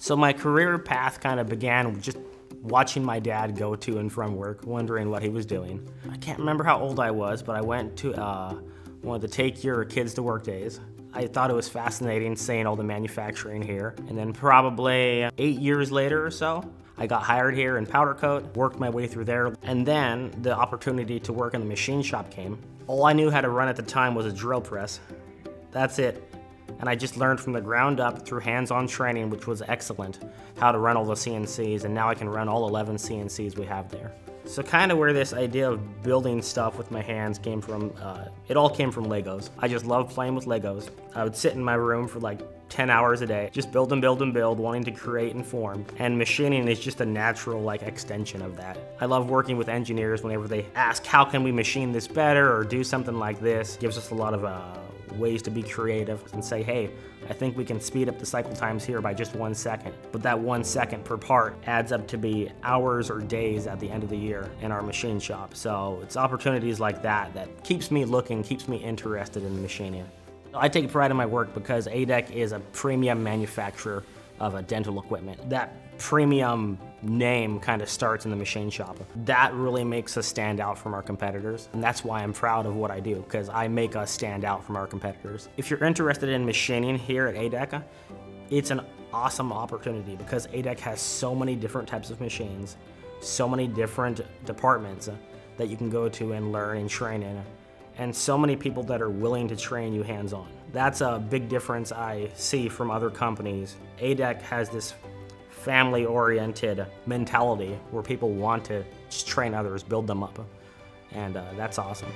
So my career path kind of began with just watching my dad go to and from work, wondering what he was doing. I can't remember how old I was, but I went to one of the Take Your Kids to Work days. I thought it was fascinating seeing all the manufacturing here. And then probably 8 years later or so, I got hired here in powder coat, worked my way through there, and then the opportunity to work in the machine shop came. All I knew how to run at the time was a drill press. That's it. And I just learned from the ground up through hands-on training, which was excellent, how to run all the CNCs, and now I can run all 11 CNCs we have there. So kind of where this idea of building stuff with my hands came from, it all came from Legos. I just love playing with Legos. I would sit in my room for like 10 hours a day, just build and build and build, wanting to create and form. And machining is just a natural extension of that. I love working with engineers whenever they ask, how can we machine this better or do something like this? It gives us a lot of ways to be creative and say, hey, I think we can speed up the cycle times here by just 1 second. But that 1 second per part adds up to be hours or days at the end of the year in our machine shop. So it's opportunities like that that keeps me looking, keeps me interested in machining. I take pride in my work because A-dec is a premium manufacturer of dental equipment. That premium name kind of starts in the machine shop. That really makes us stand out from our competitors, and that's why I'm proud of what I do, because I make us stand out from our competitors. If you're interested in machining here at A-dec, it's an awesome opportunity because A-dec has so many different types of machines, so many different departments that you can go to and learn and train in, and so many people that are willing to train you hands-on. That's a big difference I see from other companies. A-dec has this family-oriented mentality where people want to just train others, build them up, and that's awesome.